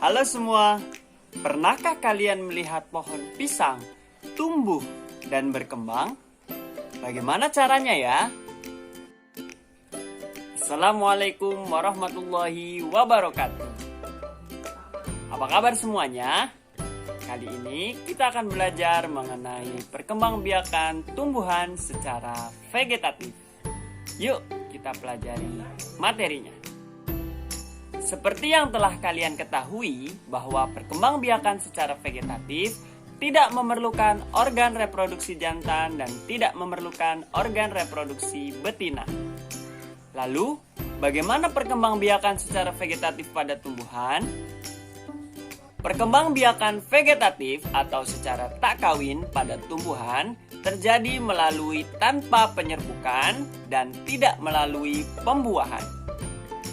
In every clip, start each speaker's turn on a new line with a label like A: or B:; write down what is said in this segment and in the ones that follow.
A: Halo semua, pernahkah kalian melihat pohon pisang tumbuh dan berkembang? Bagaimana caranya ya? Assalamualaikum warahmatullahi wabarakatuh. Apa kabar semuanya? Kali ini kita akan belajar mengenai perkembangbiakan tumbuhan secara vegetatif. Yuk kita pelajari materinya. Seperti yang telah kalian ketahui bahwa perkembangbiakan secara vegetatif tidak memerlukan organ reproduksi jantan dan tidak memerlukan organ reproduksi betina. Lalu, bagaimana perkembangbiakan secara vegetatif pada tumbuhan? Perkembangbiakan vegetatif atau secara tak kawin pada tumbuhan terjadi melalui tanpa penyerbukan dan tidak melalui pembuahan.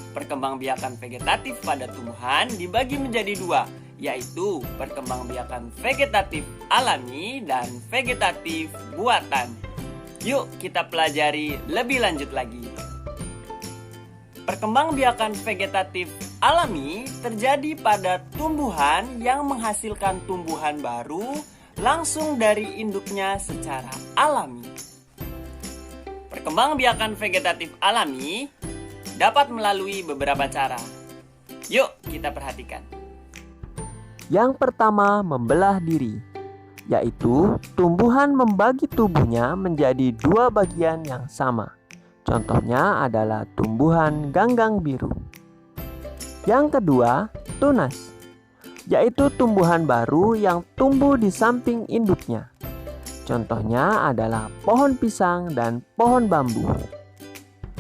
A: Perkembangbiakan vegetatif pada tumbuhan dibagi menjadi dua, yaitu perkembangbiakan vegetatif alami dan vegetatif buatan. Yuk kita pelajari lebih lanjut lagi. Perkembangbiakan vegetatif alami terjadi pada tumbuhan yang menghasilkan tumbuhan baru langsung dari induknya secara alami. Perkembangbiakan vegetatif alami dapat melalui beberapa cara. Yuk kita perhatikan.
B: Yang pertama, membelah diri, yaitu tumbuhan membagi tubuhnya menjadi dua bagian yang sama. Contohnya adalah tumbuhan ganggang biru. Yang kedua, tunas, yaitu tumbuhan baru yang tumbuh di samping induknya. Contohnya adalah pohon pisang dan pohon bambu.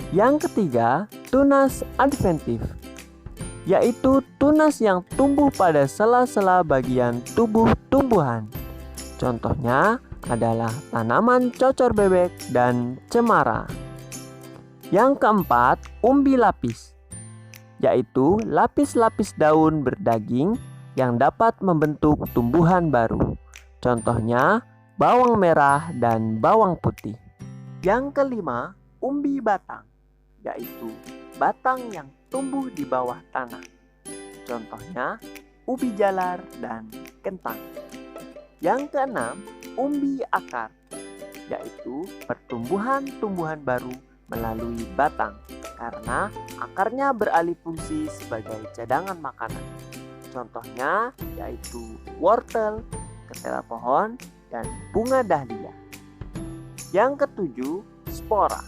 B: Yang ketiga, tunas adventif, yaitu tunas yang tumbuh pada sela-sela bagian tubuh tumbuhan. Contohnya adalah tanaman cocor bebek dan cemara. Yang keempat, umbi lapis, yaitu lapis-lapis daun berdaging yang dapat membentuk tumbuhan baru. Contohnya bawang merah dan bawang putih. Yang kelima, umbi batang, yaitu batang yang tumbuh di bawah tanah. Contohnya ubi jalar dan kentang. Yang keenam, umbi akar, yaitu pertumbuhan tumbuhan baru melalui batang karena akarnya beralih fungsi sebagai cadangan makanan. Contohnya yaitu wortel, ketela pohon, dan bunga dahlia. Yang ketujuh, spora,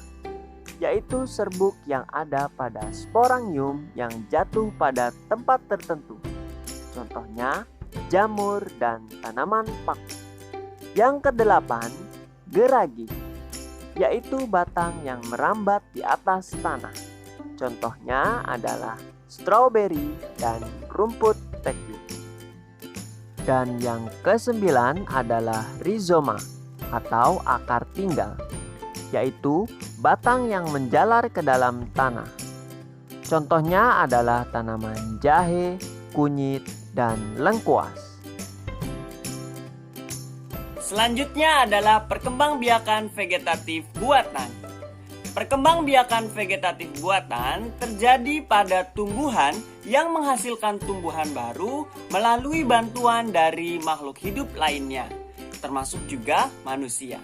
B: yaitu serbuk yang ada pada sporangium yang jatuh pada tempat tertentu. Contohnya jamur dan tanaman paku. Yang kedelapan, geragi, yaitu batang yang merambat di atas tanah. Contohnya adalah stroberi dan rumput teki. Dan yang kesembilan adalah rizoma atau akar tinggal, yaitu batang yang menjalar ke dalam tanah. Contohnya adalah tanaman jahe, kunyit, dan lengkuas.
A: Selanjutnya adalah perkembangbiakan vegetatif buatan. Perkembangbiakan vegetatif buatan terjadi pada tumbuhan yang menghasilkan tumbuhan baru melalui bantuan dari makhluk hidup lainnya, termasuk juga manusia.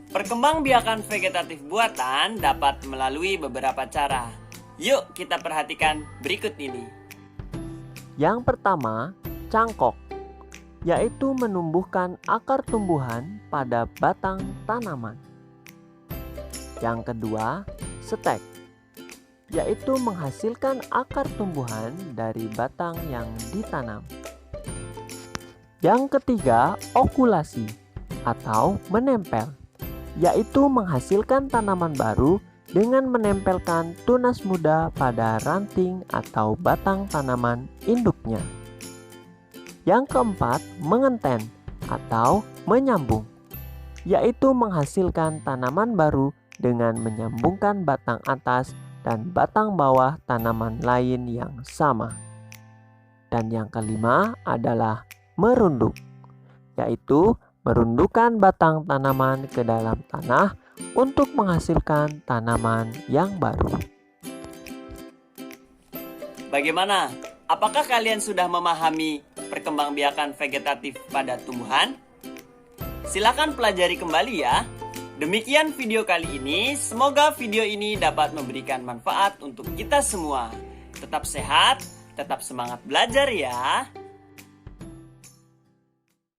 A: Perkembangbiakan vegetatif buatan dapat melalui beberapa cara. Yuk kita perhatikan berikut ini.
B: Yang pertama, cangkok, yaitu menumbuhkan akar tumbuhan pada batang tanaman. Yang kedua, stek, yaitu menghasilkan akar tumbuhan dari batang yang ditanam. Yang ketiga, okulasi atau menempel, yaitu menghasilkan tanaman baru dengan menempelkan tunas muda pada ranting atau batang tanaman induknya. Yang keempat, mengenten atau menyambung, yaitu menghasilkan tanaman baru dengan menyambungkan batang atas dan batang bawah tanaman lain yang sama. Dan yang kelima adalah merunduk, yaitu merundukkan batang tanaman ke dalam tanah untuk menghasilkan tanaman yang baru.
A: Bagaimana? apakah kalian sudah memahami perkembangbiakan vegetatif pada tumbuhan? Silakan pelajari kembali ya. Demikian video kali ini. Semoga video ini dapat memberikan manfaat untuk kita semua. Tetap sehat, tetap semangat belajar ya.